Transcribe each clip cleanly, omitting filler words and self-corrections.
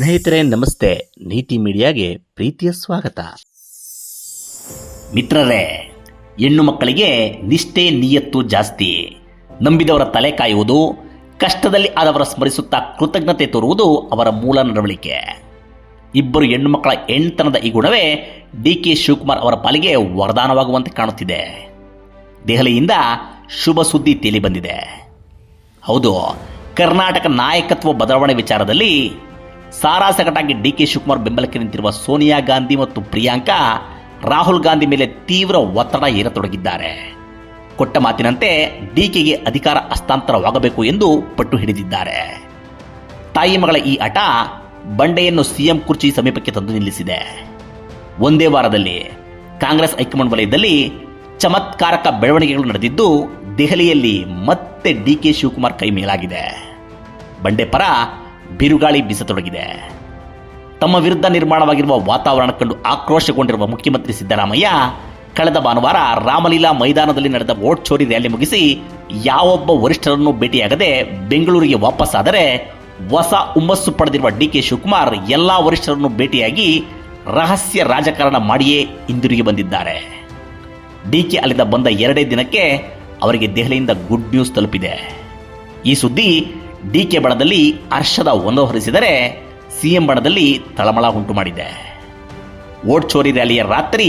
ಸ್ನೇಹಿತರೆ ನಮಸ್ತೆ. ನೀತಿ ಮೀಡಿಯಾಗೆ ಪ್ರೀತಿಯ ಸ್ವಾಗತ. ಮಿತ್ರರೇ, ಹೆಣ್ಣು ಮಕ್ಕಳಿಗೆ ನಿಷ್ಠೆ ನಿಯತ್ತು ಜಾಸ್ತಿ. ನಂಬಿದವರ ತಲೆ ಕಾಯುವುದು, ಕಷ್ಟದಲ್ಲಿ ಆದವರ ಸ್ಮರಿಸುತ್ತಾ ಕೃತಜ್ಞತೆ ತೋರುವುದು ಅವರ ಮೂಲ ನಡವಳಿಕೆ. ಇಬ್ಬರು ಹೆಣ್ಣು ಮಕ್ಕಳ ಹೆಣ್ತನದ ಈ ಗುಣವೇ ಡಿ.ಕೆ. ಶಿವಕುಮಾರ್ ಅವರ ಪಾಲಿಗೆ ವರದಾನವಾಗುವಂತೆ ಕಾಣುತ್ತಿದೆ. ದೆಹಲಿಯಿಂದ ಶುಭ ಸುದ್ದಿ ತೇಲಿ ಬಂದಿದೆ. ಹೌದು, ಕರ್ನಾಟಕ ನಾಯಕತ್ವ ಬದಲಾವಣೆ ವಿಚಾರದಲ್ಲಿ ಸಾರಾಸಗಟಾಗಿ ಡಿ.ಕೆ. ಶಿವಕುಮಾರ್ ಬೆಂಬಲಕ್ಕೆ ನಿಂತಿರುವ ಸೋನಿಯಾ ಗಾಂಧಿ ಮತ್ತು ಪ್ರಿಯಾಂಕಾ ರಾಹುಲ್ ಗಾಂಧಿ ಮೇಲೆ ತೀವ್ರ ಒತ್ತಡ ಹೇರತೊಡಗಿದ್ದಾರೆ. ಕೊಟ್ಟ ಮಾತಿನಂತೆ ಡಿಕೆಗೆ ಅಧಿಕಾರ ಹಸ್ತಾಂತರವಾಗಬೇಕು ಎಂದು ಪಟ್ಟು ಹಿಡಿದಿದ್ದಾರೆ. ತಾಯಿ ಮಗಳ ಈ ಹಠ ಬಂಡೆಯನ್ನು ಸಿಎಂ ಕುರ್ಚಿ ಸಮೀಪಕ್ಕೆ ತಂದು ನಿಲ್ಲಿಸಿದೆ. ಒಂದೇ ವಾರದಲ್ಲಿ ಕಾಂಗ್ರೆಸ್ ಹೈಕಮಾಂಡ್ ವಲಯದಲ್ಲಿ ಚಮತ್ಕಾರಕ ಬೆಳವಣಿಗೆಗಳು ನಡೆದಿದ್ದು, ದೆಹಲಿಯಲ್ಲಿ ಮತ್ತೆ ಡಿ.ಕೆ. ಶಿವಕುಮಾರ್ ಕೈ ಮೇಲಾಗಿದೆ. ಬಂಡೆ ಪರ ಬಿರುಗಾಳಿ ಬೀಸತೊಡಗಿದೆ. ತಮ್ಮ ವಿರುದ್ಧ ನಿರ್ಮಾಣವಾಗಿರುವ ವಾತಾವರಣ ಕಂಡು ಆಕ್ರೋಶಗೊಂಡಿರುವ ಮುಖ್ಯಮಂತ್ರಿ ಸಿದ್ದರಾಮಯ್ಯ ಕಳೆದ ಭಾನುವಾರ ರಾಮಲೀಲಾ ಮೈದಾನದಲ್ಲಿ ನಡೆದ ವೋಟ್ ಚೋರಿ ರ್ಯಾಲಿ ಮುಗಿಸಿ ಯಾವೊಬ್ಬ ವರಿಷ್ಠರನ್ನು ಭೇಟಿಯಾಗದೆ ಬೆಂಗಳೂರಿಗೆ ವಾಪಸ್ಸಾದರೆ, ಹೊಸ ಹುಮ್ಮಸ್ಸು ಪಡೆದಿರುವ ಡಿ.ಕೆ. ಶಿವಕುಮಾರ್ ಎಲ್ಲಾ ವರಿಷ್ಠರನ್ನು ಭೇಟಿಯಾಗಿ ರಹಸ್ಯ ರಾಜಕಾರಣ ಮಾಡಿಯೇ ಹಿಂದಿರುಗಿ ಬಂದಿದ್ದಾರೆ. ಡಿ.ಕೆ. ಅಲ್ಲಿಂದ ಬಂದ ಎರಡೇ ದಿನಕ್ಕೆ ಅವರಿಗೆ ದೆಹಲಿಯಿಂದ ಗುಡ್ ನ್ಯೂಸ್ ತಲುಪಿದೆ. ಈ ಸುದ್ದಿ ಡಿ.ಕೆ. ಬಣದಲ್ಲಿ ಹರ್ಷದ ಹೊರಿಸಿದರೆ, ಸಿಎಂ ಬಣದಲ್ಲಿ ತಳಮಳ ಉಂಟು ಮಾಡಿದೆ. ವೋಟ್ ಚೋರಿ ರ್ಯಾಲಿಯ ರಾತ್ರಿ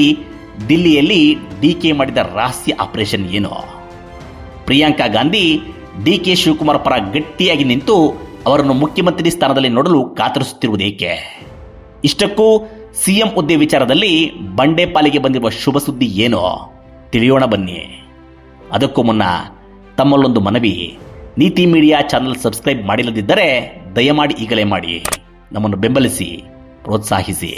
ದಿಲ್ಲಿಯಲ್ಲಿ ಡಿ.ಕೆ. ಮಾಡಿದ ರಹಸ್ಯ ಆಪರೇಷನ್ ಏನು? ಪ್ರಿಯಾಂಕಾ ಗಾಂಧಿ ಡಿ.ಕೆ. ಶಿವಕುಮಾರ್ ಪರ ಗಟ್ಟಿಯಾಗಿ ನಿಂತು ಅವರನ್ನು ಮುಖ್ಯಮಂತ್ರಿ ಸ್ಥಾನದಲ್ಲಿ ನೋಡಲು ಕಾತರಿಸುತ್ತಿರುವುದೇಕೆ? ಇಷ್ಟಕ್ಕೂ ಸಿಎಂ ಹುದ್ದೆ ವಿಚಾರದಲ್ಲಿ ಬಂಡೆ ಪಾಲಿಗೆ ಬಂದಿರುವ ಶುಭ ಸುದ್ದಿ ಏನು? ತಿಳಿಯೋಣ ಬನ್ನಿ. ಅದಕ್ಕೂ ಮುನ್ನ ತಮ್ಮಲ್ಲೊಂದು ಮನವಿ. ನೀತಿ ಮೀಡಿಯಾ ಚಾನಲ್ ಸಬ್ಸ್ಕ್ರೈಬ್ ಮಾಡಿಲ್ಲದಿದ್ದರೆ ದಯಮಾಡಿ ಈಗಲೇ ಮಾಡಿ. ನಮ್ಮನ್ನು ಬೆಂಬಲಿಸಿ, ಪ್ರೋತ್ಸಾಹಿಸಿ.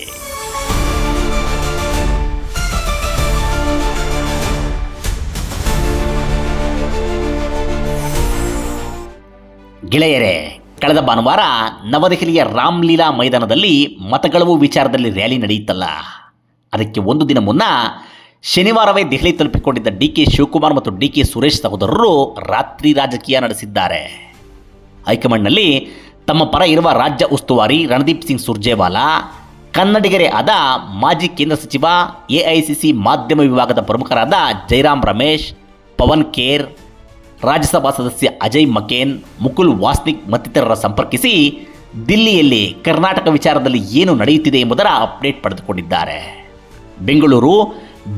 ಗೆಳೆಯರೇ, ಕಳೆದ ಭಾನುವಾರ ನವದೆಹಲಿಯ ರಾಮಲೀಲಾ ಮೈದಾನದಲ್ಲಿ ಮತಗಳವು ವಿಚಾರದಲ್ಲಿ ರ್ಯಾಲಿ ನಡೆಯಿತಲ್ಲ, ಅದಕ್ಕೆ ಒಂದು ದಿನ ಮುನ್ನ ಶನಿವಾರವೇ ದೆಹಲಿ ತಲುಪಿಕೊಂಡಿದ್ದ ಡಿ.ಕೆ. ಶಿವಕುಮಾರ್ ಮತ್ತು ಡಿ.ಕೆ. ಸುರೇಶ್ ಸಹೋದರರು ರಾತ್ರಿ ರಾಜಕೀಯ ನಡೆಸಿದ್ದಾರೆ. ಹೈಕಮಾಂಡ್ನಲ್ಲಿ ತಮ್ಮ ಪರ ಇರುವ ರಾಜ್ಯ ಉಸ್ತುವಾರಿ ರಣದೀಪ್ ಸಿಂಗ್ ಸುರ್ಜೇವಾಲಾ, ಕನ್ನಡಿಗರೇ ಆದ ಮಾಜಿ ಕೇಂದ್ರ ಸಚಿವ, ಎಐಸಿಸಿ ಮಾಧ್ಯಮ ವಿಭಾಗದ ಪ್ರಮುಖರಾದ ಜೈರಾಮ್ ರಮೇಶ್, ಪವನ್ ಖೇರ್, ರಾಜ್ಯಸಭಾ ಸದಸ್ಯ ಅಜಯ್ ಮಕೇನ್, ಮುಕುಲ್ ವಾಸ್ನಿಕ್ ಮತ್ತಿತರರ ಸಂಪರ್ಕಿಸಿ ದಿಲ್ಲಿಯಲ್ಲಿ ಕರ್ನಾಟಕ ವಿಚಾರದಲ್ಲಿ ಏನು ನಡೆಯುತ್ತಿದೆ ಎಂಬುದರ ಅಪ್ಡೇಟ್ ಪಡೆದುಕೊಂಡಿದ್ದಾರೆ. ಬೆಂಗಳೂರು,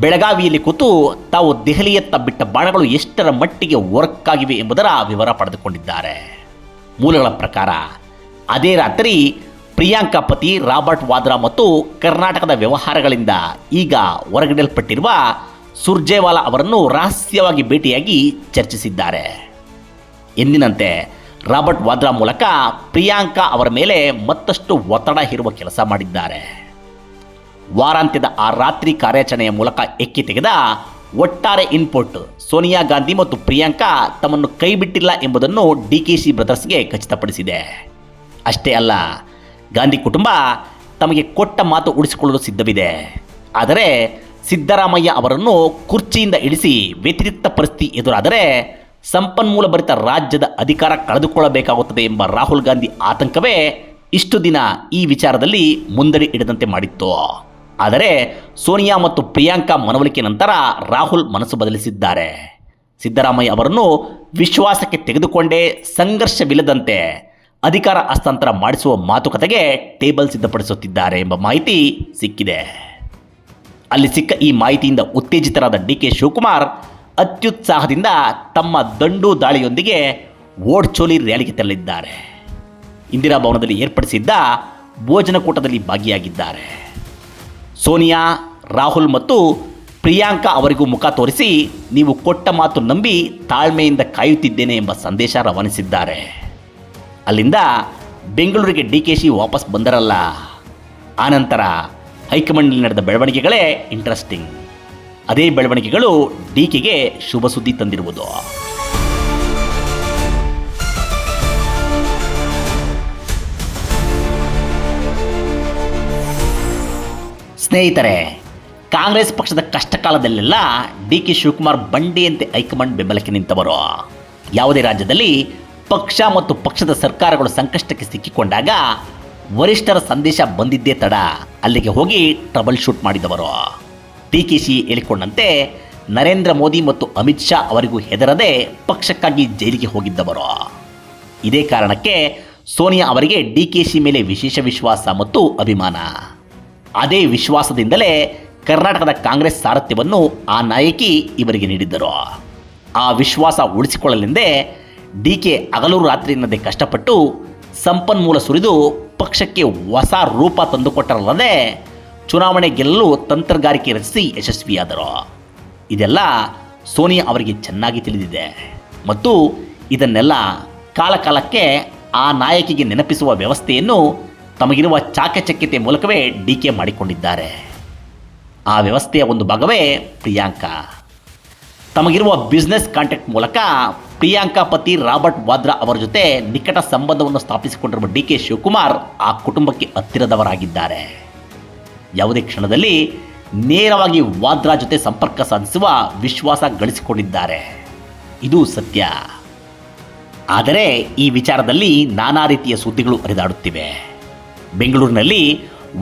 ಬೆಳಗಾವಿಯಲ್ಲಿ ಕೂತು ತಾವು ದೆಹಲಿಯತ್ತ ಬಿಟ್ಟ ಬಾಣಗಳು ಎಷ್ಟರ ಮಟ್ಟಿಗೆ ವರ್ಕ್ ಆಗಿವೆ ಎಂಬುದರ ವಿವರ ಪಡೆದುಕೊಂಡಿದ್ದಾರೆ. ಮೂಲಗಳ ಪ್ರಕಾರ ಅದೇ ರಾತ್ರಿ ಪ್ರಿಯಾಂಕಾ ಪತಿ ರಾಬರ್ಟ್ ವಾದ್ರಾ ಮತ್ತು ಕರ್ನಾಟಕದ ವ್ಯವಹಾರಗಳಿಂದ ಈಗ ಹೊರಗಿಡಲ್ಪಟ್ಟಿರುವ ಸುರ್ಜೇವಾಲಾ ಅವರನ್ನು ರಹಸ್ಯವಾಗಿ ಭೇಟಿಯಾಗಿ ಚರ್ಚಿಸಿದ್ದಾರೆ. ಎಂದಿನಂತೆ ರಾಬರ್ಟ್ ವಾದ್ರಾ ಮೂಲಕ ಪ್ರಿಯಾಂಕಾ ಅವರ ಮೇಲೆ ಮತ್ತಷ್ಟು ಒತ್ತಡ ಹೇರುವ ಕೆಲಸ ಮಾಡಿದ್ದಾರೆ. ವಾರಾಂತ್ಯದ ಆ ರಾತ್ರಿ ಕಾರ್ಯಾಚರಣೆಯ ಮೂಲಕ ಎಕ್ಕಿ ತೆಗೆದ ಒಟ್ಟಾರೆ ಇನ್ಪುಟ್ ಸೋನಿಯಾ ಗಾಂಧಿ ಮತ್ತು ಪ್ರಿಯಾಂಕಾ ತಮ್ಮನ್ನು ಕೈಬಿಟ್ಟಿಲ್ಲ ಎಂಬುದನ್ನು ಡಿ.ಕೆ.ಸಿ ಬ್ರದರ್ಸ್ಗೆ ಖಚಿತಪಡಿಸಿದೆ. ಅಷ್ಟೇ ಅಲ್ಲ, ಗಾಂಧಿ ಕುಟುಂಬ ತಮಗೆ ಕೊಟ್ಟ ಮಾತು ಉಳಿಸಿಕೊಳ್ಳಲು ಸಿದ್ಧವಿದೆ. ಆದರೆ ಸಿದ್ದರಾಮಯ್ಯ ಅವರನ್ನು ಕುರ್ಚಿಯಿಂದ ಇಳಿಸಿ ವ್ಯತಿರಿಕ್ತ ಪರಿಸ್ಥಿತಿ ಎದುರಾದರೆ ಸಂಪನ್ಮೂಲ ಭರಿತ ರಾಜ್ಯದ ಅಧಿಕಾರ ಕಳೆದುಕೊಳ್ಳಬೇಕಾಗುತ್ತದೆ ಎಂಬ ರಾಹುಲ್ ಗಾಂಧಿ ಆತಂಕವೇ ಇಷ್ಟು ದಿನ ಈ ವಿಚಾರದಲ್ಲಿ ಮುಂದಡಿ ಇಡದಂತೆ ಮಾಡಿತ್ತು. ಆದರೆ ಸೋನಿಯಾ ಮತ್ತು ಪ್ರಿಯಾಂಕಾ ಮನವೊಲಿಕೆ ನಂತರ ರಾಹುಲ್ ಮನಸ್ಸು ಬದಲಿಸಿದ್ದಾರೆ. ಸಿದ್ದರಾಮಯ್ಯ ಅವರನ್ನು ವಿಶ್ವಾಸಕ್ಕೆ ತೆಗೆದುಕೊಂಡೇ ಸಂಘರ್ಷವಿಲ್ಲದಂತೆ ಅಧಿಕಾರ ಹಸ್ತಾಂತರ ಮಾಡಿಸುವ ಮಾತುಕತೆಗೆ ಟೇಬಲ್ ಸಿದ್ಧಪಡಿಸುತ್ತಿದ್ದಾರೆ ಎಂಬ ಮಾಹಿತಿ ಸಿಕ್ಕಿದೆ. ಅಲ್ಲಿ ಸಿಕ್ಕ ಈ ಮಾಹಿತಿಯಿಂದ ಉತ್ತೇಜಿತರಾದ ಡಿ.ಕೆ. ಶಿವಕುಮಾರ್ ಅತ್ಯುತ್ಸಾಹದಿಂದ ತಮ್ಮ ದಂಡು ದಾಳಿಯೊಂದಿಗೆ ವೋಟ್ ಚೋರಿ ರ್ಯಾಲಿಗೆ ತೆರಳಿದ್ದಾರೆ. ಇಂದಿರಾ ಭವನದಲ್ಲಿ ಏರ್ಪಡಿಸಿದ್ದ ಭೋಜನಕೂಟದಲ್ಲಿ ಭಾಗಿಯಾಗಿದ್ದಾರೆ. ಸೋನಿಯಾ, ರಾಹುಲ್ ಮತ್ತು ಪ್ರಿಯಾಂಕಾ ಅವರಿಗೂ ಮುಖ ತೋರಿಸಿ ನೀವು ಕೊಟ್ಟ ಮಾತು ನಂಬಿ ತಾಳ್ಮೆಯಿಂದ ಕಾಯುತ್ತಿದ್ದೇನೆ ಎಂಬ ಸಂದೇಶ ರವಾನಿಸಿದ್ದಾರೆ. ಅಲ್ಲಿಂದ ಬೆಂಗಳೂರಿಗೆ ಡಿ.ಕೆ.ಶಿ ವಾಪಸ್ ಬಂದರಲ್ಲ. ಆನಂತರ ಹೈಕಮಾಂಡ್ನಲ್ಲಿ ನಡೆದ ಬೆಳವಣಿಗೆಗಳೇ ಇಂಟ್ರೆಸ್ಟಿಂಗ್. ಅದೇ ಬೆಳವಣಿಗೆಗಳು ಡಿ.ಕೆ.ಗೆ ಶುಭ ಸುದ್ದಿ ತಂದಿರುವುದು. ಸ್ನೇಹಿತರೆ, ಕಾಂಗ್ರೆಸ್ ಪಕ್ಷದ ಕಷ್ಟಕಾಲದಲ್ಲೆಲ್ಲ ಡಿ.ಕೆ. ಶಿವಕುಮಾರ್ ಬಂಡೆಯಂತೆ ಹೈಕಮಾಂಡ್ ಬೆಂಬಲಕ್ಕೆ ನಿಂತವರು. ಯಾವುದೇ ರಾಜ್ಯದಲ್ಲಿ ಪಕ್ಷ ಮತ್ತು ಪಕ್ಷದ ಸರ್ಕಾರಗಳು ಸಂಕಷ್ಟಕ್ಕೆ ಸಿಕ್ಕಿಕೊಂಡಾಗ ವರಿಷ್ಠರ ಸಂದೇಶ ಬಂದಿದ್ದೇ ತಡ ಅಲ್ಲಿಗೆ ಹೋಗಿ ಟ್ರಬಲ್ ಶೂಟ್ ಮಾಡಿದವರು. ಡಿಕೆಶಿ ಹೇಳಿಕೊಂಡಂತೆ ನರೇಂದ್ರ ಮೋದಿ ಮತ್ತು ಅಮಿತ್ ಶಾ ಅವರಿಗೂ ಹೆದರದೆ ಪಕ್ಷಕ್ಕಾಗಿ ಜೈಲಿಗೆ ಹೋಗಿದ್ದವರು. ಇದೇ ಕಾರಣಕ್ಕೆ ಸೋನಿಯಾ ಅವರಿಗೆ ಡಿಕೆಶಿ ಮೇಲೆ ವಿಶೇಷ ವಿಶ್ವಾಸ ಮತ್ತು ಅಭಿಮಾನ. ಅದೇ ವಿಶ್ವಾಸದಿಂದಲೇ ಕರ್ನಾಟಕದ ಕಾಂಗ್ರೆಸ್ ಸಾರಥ್ಯವನ್ನು ಆ ನಾಯಕಿ ಇವರಿಗೆ ನೀಡಿದ್ದರು. ಆ ವಿಶ್ವಾಸ ಉಳಿಸಿಕೊಳ್ಳಲೆಂದೇ ಡಿಕೆ ಹಗಲು ರಾತ್ರಿ ಎನ್ನದೆ ಕಷ್ಟಪಟ್ಟು ಸಂಪನ್ಮೂಲ ಸುರಿದು ಪಕ್ಷಕ್ಕೆ ಹೊಸ ರೂಪ ತಂದುಕೊಟ್ಟರಲ್ಲದೆ ಚುನಾವಣೆ ಗೆಲ್ಲಲು ತಂತ್ರಗಾರಿಕೆ ರಚಿಸಿ ಯಶಸ್ವಿಯಾದರು. ಇದೆಲ್ಲ ಸೋನಿಯಾ ಅವರಿಗೆ ಚೆನ್ನಾಗಿ ತಿಳಿದಿದೆ ಮತ್ತು ಇದನ್ನೆಲ್ಲ ಕಾಲಕಾಲಕ್ಕೆ ಆ ನಾಯಕಿಗೆ ನೆನಪಿಸುವ ವ್ಯವಸ್ಥೆಯನ್ನು ತಮಗಿರುವ ಚಾಕಚಕ್ಯತೆ ಮೂಲಕವೇ ಡಿಕೆ ಮಾಡಿಕೊಂಡಿದ್ದಾರೆ. ಆ ವ್ಯವಸ್ಥೆಯ ಒಂದು ಭಾಗವೇ ಪ್ರಿಯಾಂಕಾ. ತಮಗಿರುವ ಬಿಸ್ನೆಸ್ ಕಾಂಟ್ಯಾಕ್ಟ್ ಮೂಲಕ ಪ್ರಿಯಾಂಕಾ ಪತಿ ರಾಬರ್ಟ್ ವಾದ್ರಾ ಅವರ ಜೊತೆ ನಿಕಟ ಸಂಬಂಧವನ್ನು ಸ್ಥಾಪಿಸಿಕೊಂಡಿರುವ ಡಿಕೆ ಶಿವಕುಮಾರ್ ಆ ಕುಟುಂಬಕ್ಕೆ ಹತ್ತಿರದವರಾಗಿದ್ದಾರೆ. ಯಾವುದೇ ಕ್ಷಣದಲ್ಲಿ ನೇರವಾಗಿ ವಾದ್ರಾ ಜೊತೆ ಸಂಪರ್ಕ ಸಾಧಿಸುವ ವಿಶ್ವಾಸ ಗಳಿಸಿಕೊಂಡಿದ್ದಾರೆ. ಇದು ಸತ್ಯ. ಆದರೆ ಈ ವಿಚಾರದಲ್ಲಿ ನಾನಾ ರೀತಿಯ ಸುದ್ದಿಗಳು ಹರಿದಾಡುತ್ತಿವೆ. ಬೆಂಗಳೂರಿನಲ್ಲಿ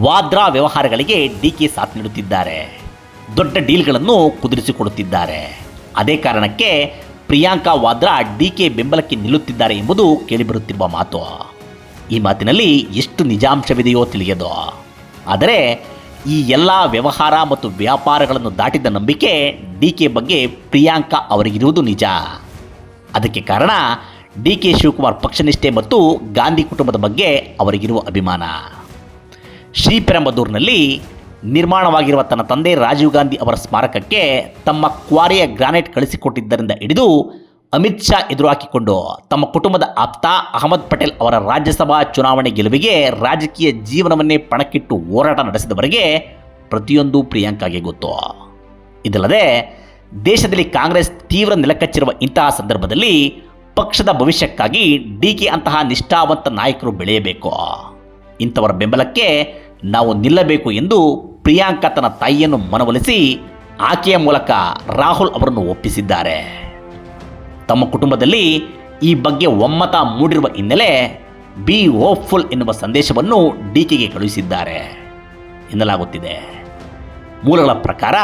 ವಾದ್ರಾ ವ್ಯವಹಾರಗಳಿಗೆ ಡಿಕೆ ಸಾಥ್ ನೀಡುತ್ತಿದ್ದಾರೆ. ದೊಡ್ಡ ಡೀಲ್ಗಳನ್ನು ಕುದುರಿಸಿಕೊಡುತ್ತಿದ್ದಾರೆ. ಅದೇ ಕಾರಣಕ್ಕೆ ಪ್ರಿಯಾಂಕಾ ವಾದ್ರಾ ಡಿಕೆ ಬೆಂಬಲಕ್ಕೆ ನಿಲ್ಲುತ್ತಿದ್ದಾರೆ ಎಂಬುದು ಕೇಳಿಬರುತ್ತಿರುವ ಮಾತು. ಈ ಮಾತಿನಲ್ಲಿ ಎಷ್ಟು ನಿಜಾಂಶವಿದೆಯೋ ತಿಳಿಯದು. ಆದರೆ ಈ ಎಲ್ಲ ವ್ಯವಹಾರ ಮತ್ತು ವ್ಯಾಪಾರಗಳನ್ನು ದಾಟಿದ ನಂಬಿಕೆ ಡಿಕೆ ಬಗ್ಗೆ ಪ್ರಿಯಾಂಕಾ ಅವರಿಗಿರುವುದು ನಿಜ. ಅದಕ್ಕೆ ಕಾರಣ ಡಿಕೆ ಶಿವಕುಮಾರ್ ಪಕ್ಷನಿಷ್ಠೆ ಮತ್ತು ಗಾಂಧಿ ಕುಟುಂಬದ ಬಗ್ಗೆ ಅವರಿಗಿರುವ ಅಭಿಮಾನ. ಶ್ರೀಪೆರಂಬದೂರಿನಲ್ಲಿ ನಿರ್ಮಾಣವಾಗಿರುವ ತನ್ನ ತಂದೆ ರಾಜೀವ್ ಗಾಂಧಿ ಅವರ ಸ್ಮಾರಕಕ್ಕೆ ತಮ್ಮ ಕ್ವಾರಿಯ ಗ್ರಾನೈಟ್ ಕಳಿಸಿಕೊಟ್ಟಿದ್ದರಿಂದ ಹಿಡಿದು ಅಮಿತ್ ಶಾ ಎದುರು ಹಾಕಿಕೊಂಡು ತಮ್ಮ ಕುಟುಂಬದ ಆಪ್ತ ಅಹಮದ್ ಪಟೇಲ್ ಅವರ ರಾಜ್ಯಸಭಾ ಚುನಾವಣೆ ಗೆಲುವಿಗೆ ರಾಜಕೀಯ ಜೀವನವನ್ನೇ ಪಣಕ್ಕಿಟ್ಟು ಹೋರಾಟ ನಡೆಸಿದವರೆಗೆ ಪ್ರತಿಯೊಂದು ಪ್ರಿಯಾಂಕಾಗೆ ಗೊತ್ತು. ಇದಲ್ಲದೆ ದೇಶದಲ್ಲಿ ಕಾಂಗ್ರೆಸ್ ತೀವ್ರ ನೆಲಕಚ್ಚಿರುವ ಇಂತಹ ಸಂದರ್ಭದಲ್ಲಿ ಪಕ್ಷದ ಭವಿಷ್ಯಕ್ಕಾಗಿ ಡಿಕೆ ಅಂತಹ ನಿಷ್ಠಾವಂತ ನಾಯಕರು ಬೆಳೆಯಬೇಕು. ಇಂಥವರ ಬೆಂಬಲಕ್ಕೆ ನಾವು ನಿಲ್ಲಬೇಕು ಎಂದು ಪ್ರಿಯಾಂಕಾ ತನ್ನ ತಾಯಿಯನ್ನು ಮನವೊಲಿಸಿ ಆಕೆಯ ಮೂಲಕ ರಾಹುಲ್ ಅವರನ್ನು ಒಪ್ಪಿಸಿದ್ದಾರೆ. ತಮ್ಮ ಕುಟುಂಬದಲ್ಲಿ ಈ ಬಗ್ಗೆ ಒಮ್ಮತ ಮೂಡಿರುವ ಹಿನ್ನೆಲೆ ಬಿ ಹೋಪ್ಫುಲ್ ಎನ್ನುವ ಸಂದೇಶವನ್ನು ಡಿಕೆಗೆ ಕಳುಹಿಸಿದ್ದಾರೆ ಎನ್ನಲಾಗುತ್ತಿದೆ. ಮೂಲಗಳ ಪ್ರಕಾರ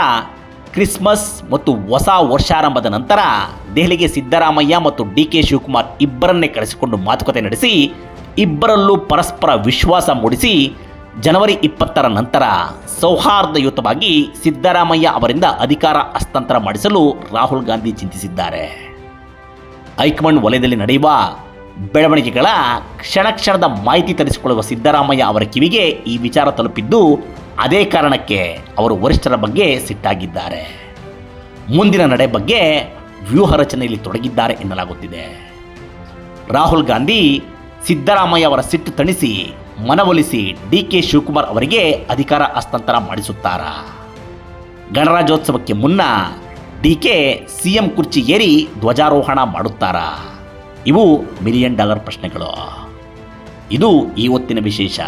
ಕ್ರಿಸ್ಮಸ್ ಮತ್ತು ಹೊಸ ವರ್ಷಾರಂಭದ ನಂತರ ದೆಹಲಿಗೆ ಸಿದ್ದರಾಮಯ್ಯ ಮತ್ತು ಡಿಕೆ ಶಿವಕುಮಾರ್ ಇಬ್ಬರನ್ನೇ ಕರೆಸಿಕೊಂಡು ಮಾತುಕತೆ ನಡೆಸಿ ಇಬ್ಬರಲ್ಲೂ ಪರಸ್ಪರ ವಿಶ್ವಾಸ ಮೂಡಿಸಿ ಜನವರಿ 20ರ ನಂತರ ಸೌಹಾರ್ದಯುತವಾಗಿ ಸಿದ್ದರಾಮಯ್ಯ ಅವರಿಂದ ಅಧಿಕಾರ ಹಸ್ತಾಂತರ ಮಾಡಿಸಲು ರಾಹುಲ್ ಗಾಂಧಿ ಚಿಂತಿಸಿದ್ದಾರೆ. ಹೈಕಮಾಂಡ್ ವಲಯದಲ್ಲಿ ನಡೆಯುವ ಬೆಳವಣಿಗೆಗಳ ಕ್ಷಣದ ಮಾಹಿತಿ ತರಿಸಿಕೊಳ್ಳುವ ಸಿದ್ದರಾಮಯ್ಯ ಅವರ ಕಿವಿಗೆ ಈ ವಿಚಾರ ತಲುಪಿದ್ದು ಅದೇ ಕಾರಣಕ್ಕೆ ಅವರು ವರಿಷ್ಠರ ಬಗ್ಗೆ ಸಿಟ್ಟಾಗಿದ್ದಾರೆ. ಮುಂದಿನ ನಡೆ ಬಗ್ಗೆ ವ್ಯೂಹ ರಚನೆಯಲ್ಲಿ ತೊಡಗಿದ್ದಾರೆ ಎನ್ನಲಾಗುತ್ತಿದೆ. ರಾಹುಲ್ ಗಾಂಧಿ ಸಿದ್ದರಾಮಯ್ಯ ಅವರ ಸಿಟ್ಟು ತಣಿಸಿ ಮನವೊಲಿಸಿ ಡಿಕೆ ಶಿವಕುಮಾರ್ ಅವರಿಗೆ ಅಧಿಕಾರ ಹಸ್ತಾಂತರ ಮಾಡಿಸುತ್ತಾರಾ? ಗಣರಾಜ್ಯೋತ್ಸವಕ್ಕೆ ಮುನ್ನ ಡಿಕೆ ಸಿಎಂ ಕುರ್ಚಿ ಏರಿ ಧ್ವಜಾರೋಹಣ ಮಾಡುತ್ತಾರಾ? ಇವು $1 ಮಿಲಿಯನ್ ಪ್ರಶ್ನೆಗಳು. ಇದು ಈ ಹೊತ್ತಿನ ವಿಶೇಷ.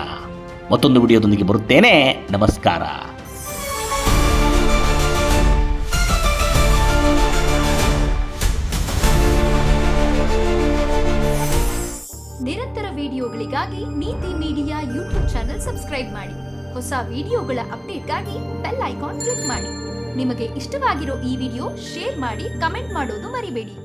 ಮತ್ತೊಂದು ವಿಡಿಯೋದೊಂದಿಗೆ ಬರುತ್ತೇನೆ. ನಮಸ್ಕಾರ. ನಿರಂತರ ವಿಡಿಯೋಗಳಿಗಾಗಿ ನೀತಿ ಮೀಡಿಯಾ ಯೂಟ್ಯೂಬ್ ಚಾನೆಲ್ ಸಬ್ಸ್ಕ್ರೈಬ್ ಮಾಡಿ. ಹೊಸ ವಿಡಿಯೋಗಳ ಅಪ್ಡೇಟ್ಗಾಗಿ ಬೆಲ್ ಐಕಾನ್ ಕ್ಲಿಕ್ ಮಾಡಿ. ನಿಮಗೆ ಇಷ್ಟವಾಗಿರೋ ಈ ವಿಡಿಯೋ ಶೇರ್ ಮಾಡಿ, ಕಮೆಂಟ್ ಮಾಡೋದು ಮರಿಬೇಡಿ.